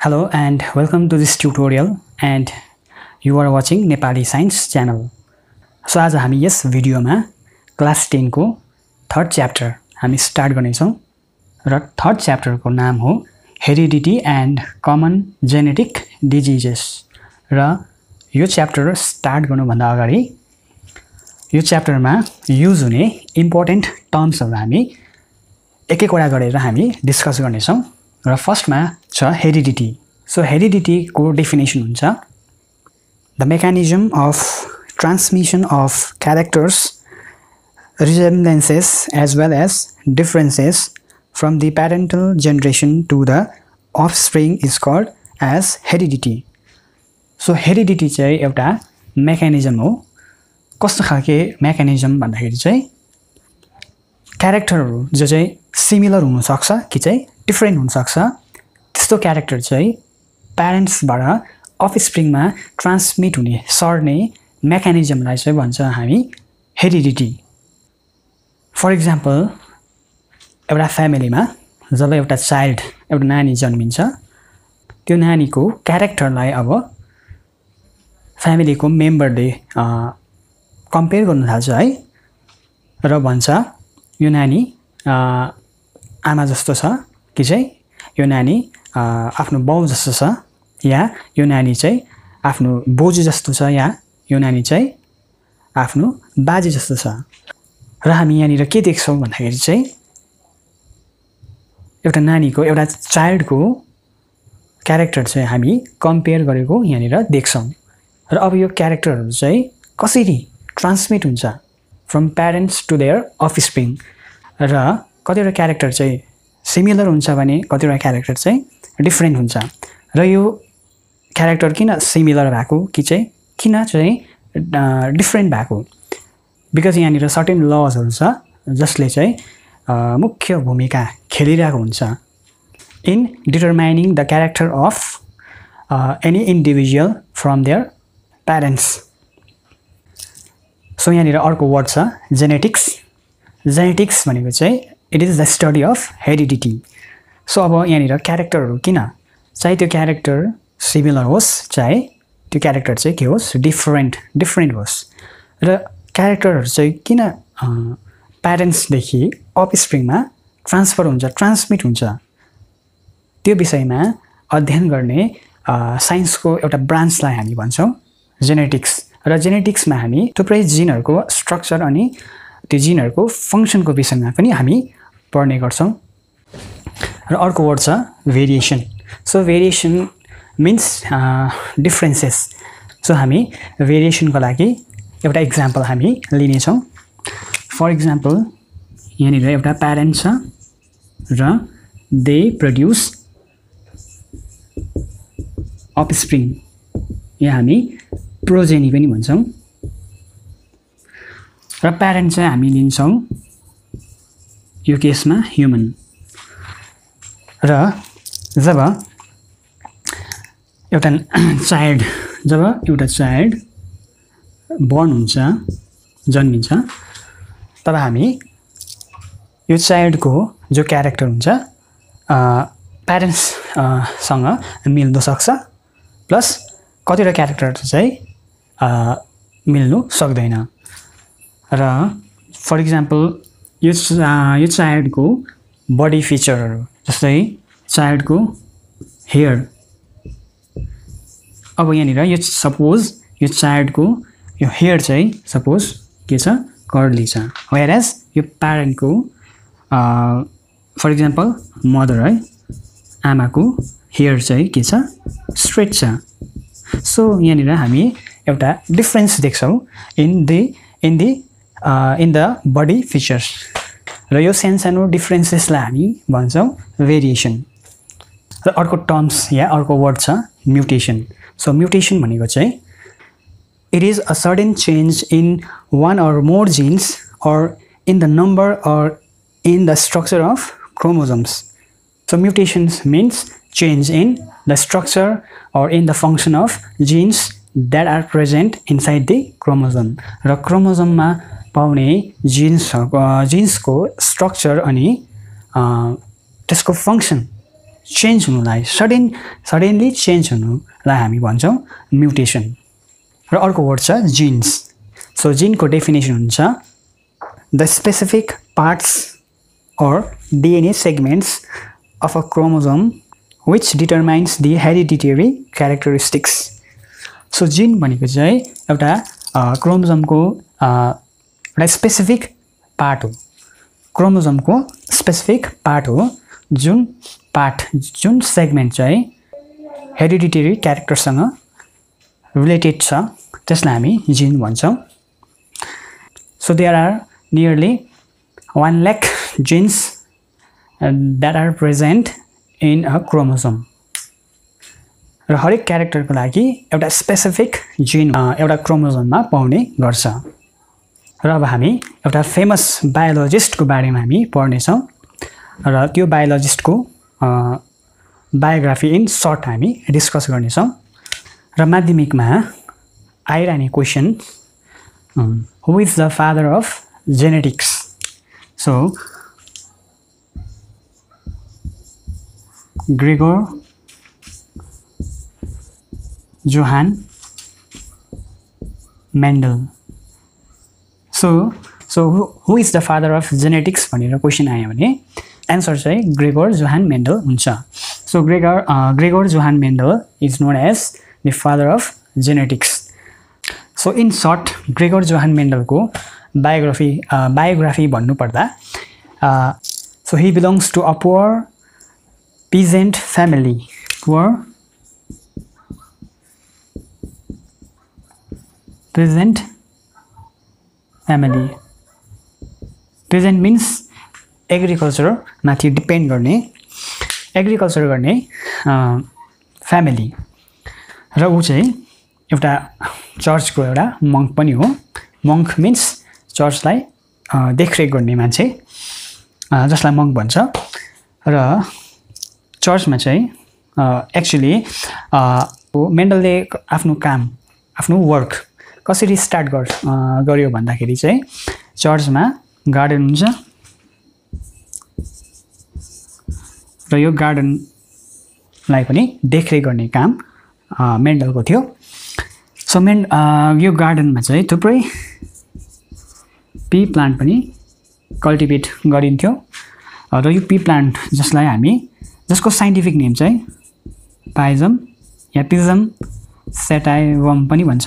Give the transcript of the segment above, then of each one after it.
Hello and welcome to this tutorial and you are watching Nepali Science channel. So आज हामी यस भिडियोमा class 10 को third chapter हामी start गर्ने छौं र थर्ड च्याप्टर को नाम हो heredity and common genetic diseases र यो च्याप्टर स्टार्ट गर्नु भन्दा अगाडि यो च्याप्टरमा युज हुने इम्पोर्टेन्ट टर्म्सहरु हामी एक एकवटा गरेर हामी डिस्कस गर्ने छौं र फर्स्टमा छ हेरिडिटी. सो हेरिडिटी को डेफिनेसन हुन्छ the mechanism of transmission of characters resemblances as well as differences from the parental generation to the offspring is called as heredity. So heredity चाहिँ एउटा मेकानिजम हो. कस्तो खालके मेकानिजम भन्दाखेरि चाहिँ क्यारेक्टरहरु जो चाहिँ सिमिलर हुन सक्छ कि चाहिँ डिफरेन्ट हुन सक्छ त्यस्तो क्यारेक्टर चाहिँ प्यारेन्ट्सबाट अफस्प्रिङमा ट्रान्समिट हुने सर्ने मेकानिजमलाई चाहिँ भन्छ हामी हेरिडिटी. फर एक्जाम्पल एउटा फ्यामिलीमा जब एउटा चाइल्ड एउटा नानी जन्मिन्छ त्यो नानीको क्यारेक्टरलाई अब फ्यामिलीको मेम्बरले कम्पेयर गर्न थाल्छ है र भन्छ यो नानी आमा जस्तो छ कि चाहिँ यो नानी आफ्नो बाउ जस्तो छ या यो नानी चाहिँ आफ्नो बोजू जस्तो छ या यो नानी चाहिँ आफ्नो बाजे जस्तो छ. र हामी यहाँनिर के देख्छौं भन्दाखेरि चाहिँ एउटा नानीको एउटा चाइल्डको क्यारेक्टर चाहिँ हामी कम्पेयर गरेको यहाँनिर देख्छौं र अब यो क्यारेक्टरहरु चाहिँ कसरी ट्रान्समिट हुन्छ from parents to their offspring र कतिवटा क्यारेक्टर चाहिँ सिमिलर हुन्छ भने कतिवटा क्यारेक्टर चाहिँ डिफरेन्ट हुन्छ र यो क्यारेक्टर किन सिमिलर भएको कि चाहिँ किन चाहिँ डिफरेन्ट भएको बिकज यहाँनिर सर्टेन लजहरु छ जसले चाहिँ मुख्य भूमिका खेलिरहेको हुन्छ in determining the character of any individual from their parents. So यहाँनिर अर्को वर्ड छ जेनेटिक्स. जेनेटिक्स भनेको चाहिँ it is the study of heredity. So अब यहाँनिर क्यारेक्टरहरु किन चाहे त्यो क्यारेक्टर सिमिलर होस् चाहे त्यो क्यारेक्टर चाहिँ के होस् डिफरेन्ट होस् र क्यारेक्टरहरु चाहिँ किन प्यारेन्ट्सदेखि अफस्प्रिङमा ट्रान्समिट हुन्छ त्यो विषयमा अध्ययन गर्ने साइन्सको एउटा ब्रान्चलाई हामी भन्छौं जेनेटिक्स. र जेनेटिक्समा हामी थुप्रै जिनहरुको स्ट्रक्चर अनि त्यो जिनहरुको फंक्सनको विषयमा पनि हामी पढ्ने गर्छौं. र अर्को वर्ड छ variation. So variation means differences. So हामी भेरिएसनको लागि एउटा एक्जाम्पल हामी लिने छौं. फर एक्जाम्पल यहाँनिर एउटा प्यारेन्ट छ र दे प्रोड्युस अफस्प्रिङ या हामी प्रोजेनी पनि भन्छौं र प्यारेन्ट चाहिँ हामी लिन्छौं यो केसमा ह्युमन. र जब एउटा चाइल्ड बर्न हुन्छ जन्मिन्छ तब हामी यो चाइल्डको जो क्यारेक्टर हुन्छ प्यारेन्ट्स सँग मिल्न सक्छ प्लस कतिवटा क्यारेक्टर चाहिँ मिल्नु सक्दैन. र फर एक्जाम्पल यो चाइल्डको बडी फिचरहरु जस्तै चाइल्डको हेयर. अब यहाँनिर यो सपोज यो चाइल्डको यो हेयर चाहिँ सपोज के छ कर्ली छ वेयर एज यो प्यारेन्टको फर एक्जाम्पल मदर है आमाको हेयर चाहिँ के छ स्ट्रेट छ. सो यहाँनिर हामी एउटा डिफरेन्स देख्छौं इन द बडी फिचर्स र यो सानो डिफरेन्सेसलाई हामी भन्छौं भेरिएसन. र अर्को टर्म्स या अर्को वर्ड छ म्युटेसन. सो म्युटेसन भनेको चाहिँ it is a sudden change in one or more genes or in the number or in the structure of chromosomes. So mutations means change in the structure or in the function of genes that are present inside the chromosome. र क्रोमोजोममा पाउने जिन्सको structure अनि त्यसको function change हुनुलाई suddenly change हुनुलाई हामी भन्छौँ mutation. र अर्को वर्ड छ जिन्स। सो जिनको डेफिनेसन हुन्छ the specific parts or DNA segments of a chromosome which determines the hereditary characteristics. So gene भनेको चाहिँ एउटा क्रोमोजोमको एउटा स्पेसिफिक पार्ट हो, क्रोमोजोमको स्पेसिफिक पार्ट हो, जुन सेगमेन्ट चाहिँ हेरिडिटरी क्यारेक्टरसँग रिलेटेड छ त्यसलाई हामी जिन भन्छौँ। So there are nearly 1 lakh genes that are present in a chromosome. र हरेक क्यारेक्टरको लागि एउटा स्पेसिफिक जिन एउटा क्रोमोजोममा पाउने गर्छ। र अब हामी एउटा फेमस बायोलोजिस्टको बारेमा हामी पढ्नेछौँ र त्यो बायोलोजिस्टको बायोग्राफी इन सर्ट हामी डिस्कस गर्नेछौँ। र माध्यमिकमा आइरहने question who is the father of genetics. So Gregor Johann Mendel. So who is the father of genetics भनेर क्वेसन आयो भने एन्सर चाहिँ ग्रेगर जोहान मेन्डल हुन्छ। So Gregor Johann Mendel is known as the father of genetics. So in short Gregor Johann मेन्डलको biography भन्नुपर्दा so he belongs to a poor peasant family. Poor peasant family. Peasant means agriculture माथि depend गर्ने, agriculture गर्ने family. र ऊ चाहिँ एउटा चर्चको एउटा मङ्क पनि हो। मङ्क मिन्स चर्चलाई देखरेख गर्ने मान्छे जसलाई मङ्क भन्छ। र चर्चमा चाहिँ एक्चुअली मेन्डलले आफ्नो वर्क कसरी स्टार्ट गर्यो भन्दाखेरि चाहिँ चर्चमा गार्डन हुन्छ र यो गार्डनलाई पनि देखरेख गर्ने काम मेन्डलको थियो। सो यो गार्डनमा चाहिँ थुप्रै पी प्लान्ट पनि कल्टिभेट गरिन्थ्यो र यो पी प्लान्ट जसको साइन्टिफिक नेम चाहिँ पाइजम या पिजम सेटाइवम पनि भन्छ।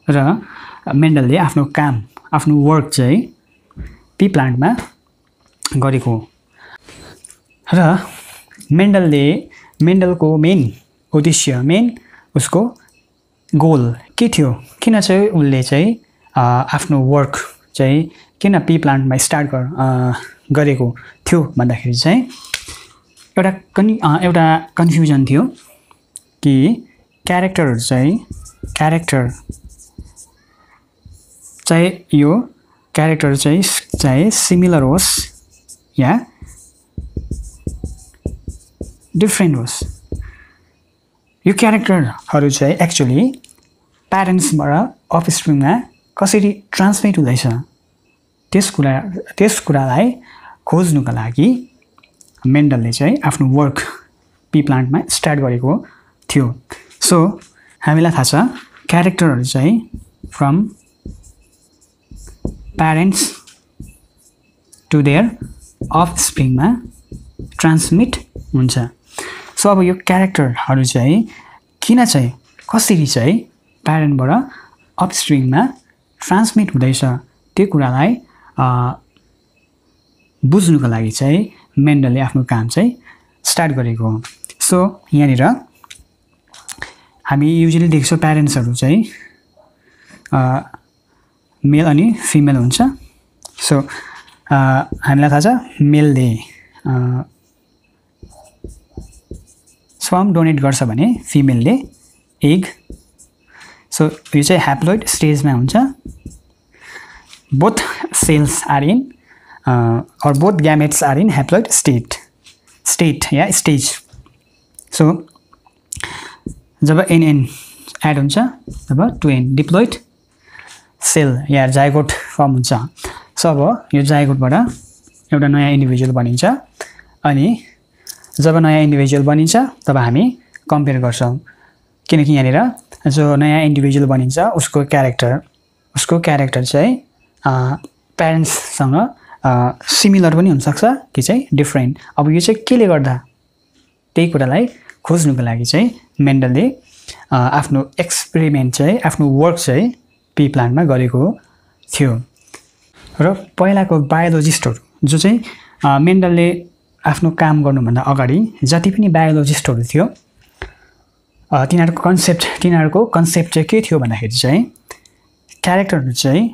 र मेन्डलले आफ्नो वर्क चाहिँ पी प्लान्टमा गरेको। र मेन्डलको मेन उद्देश्य उसको गोल के थियो, किन चाहिँ उसले चाहिँ आफ्नो वर्क चाहिँ किन पी प्लान्टमा स्टार्ट गरेको थियो भन्दाखेरि चाहिँ एउटा कन्फ्युजन थियो कि क्यारेक्टर चाहिँ सिमिलर होस् या डिफ्रेन्ट होस्। यो क्यारेक्टरहरू चाहिँ एक्चुअली प्यारेन्ट्सबाट अफस्प्रिङमा कसरी ट्रान्समिट हुँदैछ त्यस कुरालाई खोज्नुको लागि मेन्डलले चाहिँ आफ्नो वर्क पी प्लान्टमा स्टार्ट गरेको थियो। सो हामीलाई थाहा छ क्यारेक्टरहरू चाहिँ फ्रम प्यारेन्ट्स टु देयर अफस्प्रिङमा ट्रान्समिट हुन्छ। सो अब यो क्यारेक्टरहरू चाहिँ कसरी चाहिँ प्यारेन्टबाट अफस्प्रिङमा ट्रान्समिट हुँदैछ त्यो कुरालाई बुझ्नुको लागि चाहिँ मेन्डलले आफ्नो काम चाहिँ स्टार्ट गरेको हो। सो यहाँनिर हामी युजुअली देख्छौँ प्यारेन्ट्सहरू चाहिँ मेल अनि फिमेल हुन्छ। सो हामीलाई थाहा छ मेलले स्पर्म डोनेट गर्छ भने फिमेलले एग। सो यो चाहिँ ह्याप्लोइड स्टेजमा हुन्छ। Both cells are in or both gametes are in haploid state या स्टेज। सो जब NN एड हुन्छ तब 2N डिप्लोइड सेल या जाइगोट फर्म हुन्छ। सो अब यो जाइगोटबाट एउटा नयाँ इन्डिभिजुअल बनिन्छ अनि जब नयाँ इन्डिभिजुअल बनिन्छ तब हामी कम्पेयर गर्छौँ किनकि यहाँनिर जो नयाँ इन्डिभिजुअल बनिन्छ उसको क्यारेक्टर चाहिँ प्यारेन्ट्ससँग सिमिलर पनि हुनसक्छ कि चाहिँ डिफ्रेन्ट। अब यो चाहिँ केले गर्दा त्यही कुरालाई खोज्नुको लागि चाहिँ मेन्डलले आफ्नो एक्सपेरिमेन्ट चाहिँ आफ्नो वर्क चाहिँ पी प्लान्टमा गरेको थियो। र पहिलाको बायोलोजिस्टहरू जो चाहिँ मेन्डलले आफ्नो काम गर्नुभन्दा अगाडि जति पनि बायोलोजिस्टहरू थियो तिनीहरूको कन्सेप्ट चाहिँ के थियो भन्दाखेरि चाहिँ क्यारेक्टरहरू चाहिँ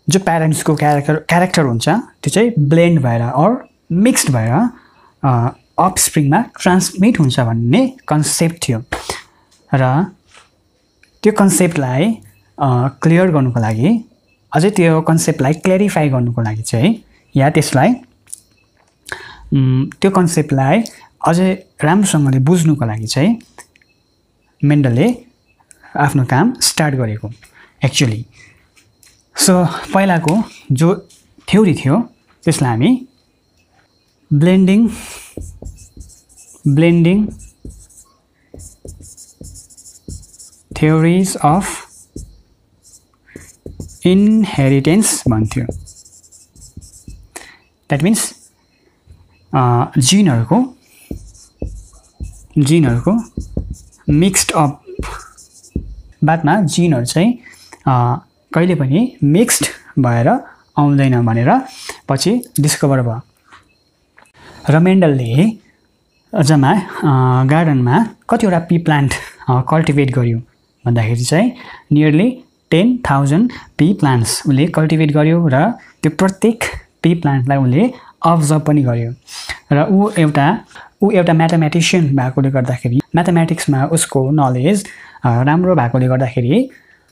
जो प्यारेन्ट्सको क्यारेक्टर हुन्छ त्यो चाहिँ ब्लेन्ड भएर अर मिक्स्ड भएर अफस्प्रिङमा ट्रान्समिट हुन्छ भन्ने कन्सेप्ट थियो र त्यो कन्सेप्टलाई क्लियर गर्नुको लागि अझै त्यो कन्सेप्टलाई क्ल्यारिफाई गर्नुको लागि चाहिँ या त्यसलाई त्यो कन्सेप्टलाई अझै राम्रोसँगले बुझ्नुको लागि चाहिँ मेन्डलले आफ्नो काम स्टार्ट गरेको एक्चुअली। सो पहिलाको जो थ्योरी थियो त्यसलाई हामी ब्लेन्डिङ थ्योरिज अफ इनहेरिटेन्स भन्थ्यो। द्याट मिन्स जिनहरूको मिक्स्ड अप बादमा जिनहरू चाहिँ कहिले पनि मिक्स्ड भएर आउँदैन भनेर पछि डिस्कभर भयो र मेन्डलले जम्मा गार्डनमा कतिवटा पी प्लान्ट कल्टिभेट गर्यो भन्दाखेरि चाहिँ नियरली 10,000 पी प्लान्ट्स उसले कल्टिभेट गर्यो र त्यो प्रत्येक पी प्लान्टलाई उसले अब्जर्भ पनि गर्यो र ऊ एउटा म्याथमेटिसियन भएकोले गर्दाखेरि म्याथमेटिक्समा उसको नलेज राम्रो भएकोले गर्दाखेरि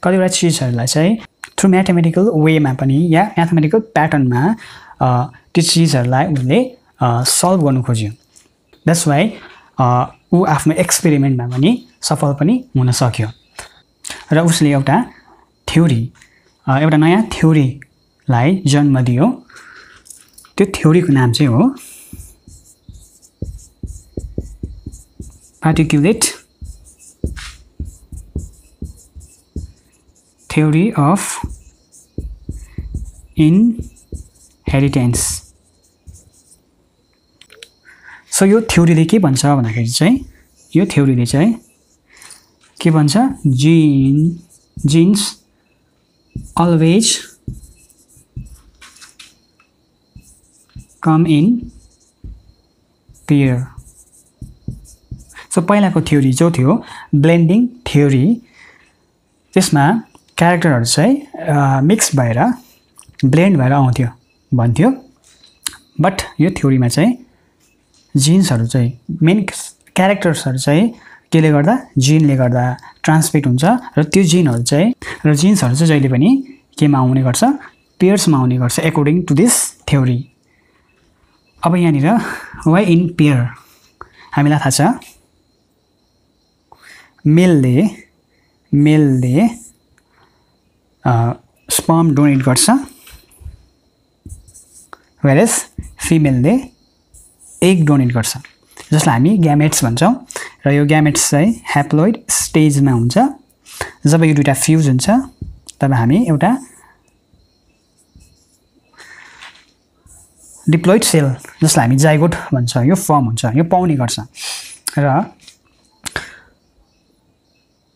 कतिवटा चिजहरूलाई चाहिँ थ्रु म्याथमेटिकल वेमा पनि या म्याथमेटिकल प्याटर्नमा त्यो चिजहरूलाई उसले सल्भ गर्नु खोज्यो। द्याट्स वाइ ऊ आफ्नो एक्सपेरिमेन्टमा पनि सफल पनि हुन सक्यो र उसले एउटा नयाँ थ्योरीलाई जन्म दियो। त्यो थ्योरीको नाम चाहिँ हो particulate theory of inheritance. So यो थ्योरीले के भन्छ भन्दाखेरि चाहिँ यो थ्योरीले चाहिँ के भन्छ genes always come in pair। So पहिलाको थ्योरी जो थियो ब्लेन्डिङ थ्योरी त्यसमा क्यारेक्टरहरू चाहिँ मिक्स भएर ब्लेन्ड भएर आउँथ्यो भन्थ्यो बट यो थ्योरीमा चाहिँ जिन्सहरू चाहिँ मेन क्यारेक्टर्सहरू चाहिँ केले गर्दा जिनले गर्दा ट्रान्समिट हुन्छ र त्यो जिन्सहरू चाहिँ जहिले पनि केमा आउने गर्छ पेयर्समा आउने गर्छ एकोर्डिङ टु दिस थ्योरी। अब यहाँनिर वाइ इन पेयर हामीलाई थाहा छ मेलले स्पर्म डोनेट गर्छ वेरेस फिमेलले एग डोनेट गर्छ जसलाई हामी ग्यामेट्स भन्छौँ र यो ग्यामेट्स चाहिँ ह्याप्लोइड स्टेजमा हुन्छ। जब यो दुईटा फ्युज हुन्छ तब हामी एउटा डिप्लोइड सेल जसलाई हामी जाइगोट भन्छ यो फर्म हुन्छ यो पाउने गर्छ र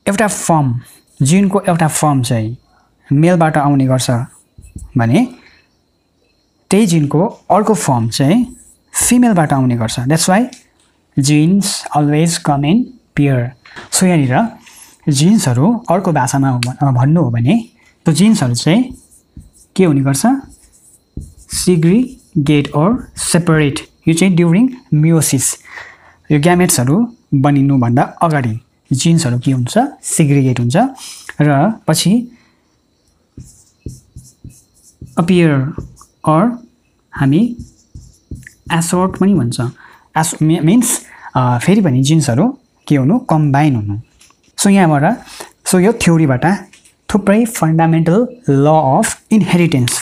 एउटा फर्म जिनको एउटा फर्म चाहिँ मेलबाट आउने गर्छ भने त्यही जिनको अर्को फर्म चाहिँ फिमेलबाट आउने गर्छ। That's why genes always come in pair. So यहाँनिर जिन्सहरू अर्को भाषामा भन्नु हो भने त्यो जिन्सहरू चाहिँ के हुने गर्छ सिग्रिगेट अर सेपरेट। यो चाहिँ ड्युरिङ मियोसिस यो ग्यामेट्सहरू बनिनुभन्दा अगाडि जिन्सहरू के हुन्छ सिग्रिगेट हुन्छ र पछि अपियर अर हामी एसोर्ट पनि भन्छ मिन्स फेरि पनि जिन्सहरू के हुनु कम्बाइन हुनु। सो यहाँबाट यो थ्योरीबाट थुप्रै fundamental law of inheritance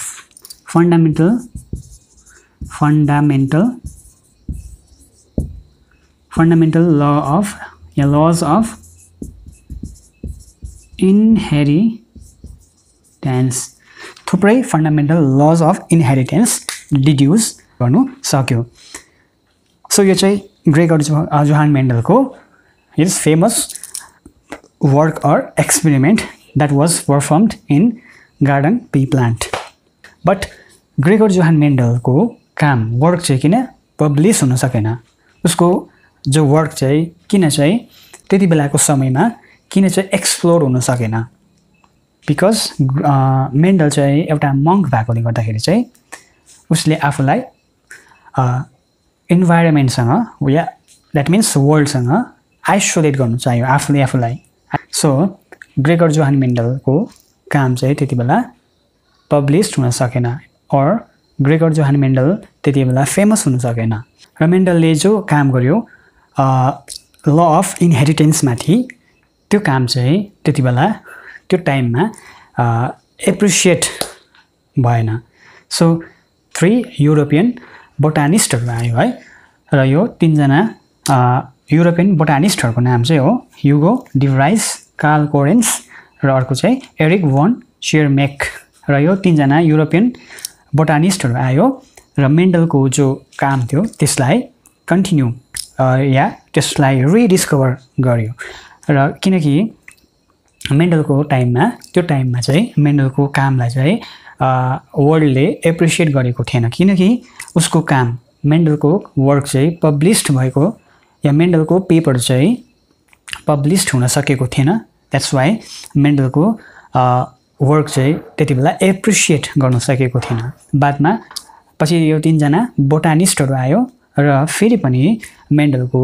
fundamental laws of inheritance थुप्रै fundamental laws of inheritance deduce गर्नु सक्यो सो यो चाहिँ ग्रेगर जोहान मेन्डलको his famous work or experiment that was performed in garden pea plant but Gregor Johann मेन्डलको काम work चाहिँ किन पब्लिस हुन सकेन उसको जो वर्क चाहिँ किन चाहिँ त्यति बेलाको समयमा किन चाहिँ एक्सप्लोर हुन सकेन बिकज मेन्डल चाहिँ एउटा मङ्क भएकोले गर्दाखेरि चाहिँ उसले आफूलाई इन्भाइरोमेन्टसँग या द्याट मिन्स वर्ल्डसँग आइसोलेट गर्नु चाहियो आफूलाई सो ग्रेगर जोहान मेन्डलको काम चाहिँ त्यति बेला पब्लिस्ड हुन सकेन और ग्रेगर जोहान मेन्डल त्यति बेला फेमस हुन सकेन र मेन्डलले जो काम गर्यो ल अफ इनहेरिटेन्समाथि त्यो काम चाहिँ त्यति बेला त्यो टाइममा एप्रिसिएट भएन सो 3 युरोपियन बोटानिस्टहरू आयो है र यो 3 जना युरोपियन बोटानिस्टहरूको नाम चाहिँ हो ह्युगो डिभराइस कार्ल कोरेन्स र अर्को चाहिँ एरिक von Schirmeck र यो 3 जना युरोपियन बोटानिस्टहरू आयो र मेन्डलको जो काम थियो त्यसलाई कन्टिन्यू या त्यसलाई रिडिस्कभर गर्यो र किनकि मेन्डलको टाइममा त्यो टाइममा चाहिँ मेन्डलको कामलाई चाहिँ वर्ल्डले एप्रिसिएट गरेको थिएन किनकि उसको काम मेन्डलको वर्क चाहिँ पब्लिस्ड भएको या मेन्डलको पेपर चाहिँ पब्लिस्ड हुन सकेको थिएन द्याट्स वाइ मेन्डलको वर्क चाहिँ त्यति बेला एप्रिसिएट गर्न सकेको थिएन बादमा पछि यो 3 जना बोटानिस्टहरू आयो र फेरि पनि मेन्डलको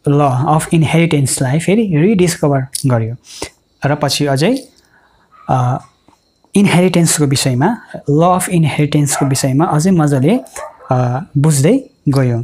ल अफ इनहेरिटेन्सलाई फेरि रिडिस्कभर गर्यो र पछि अझै इनहेरिटेन्सको विषयमा ल अफ इनहेरिटेन्सको विषयमा अझै मजाले बुझ्दै गयो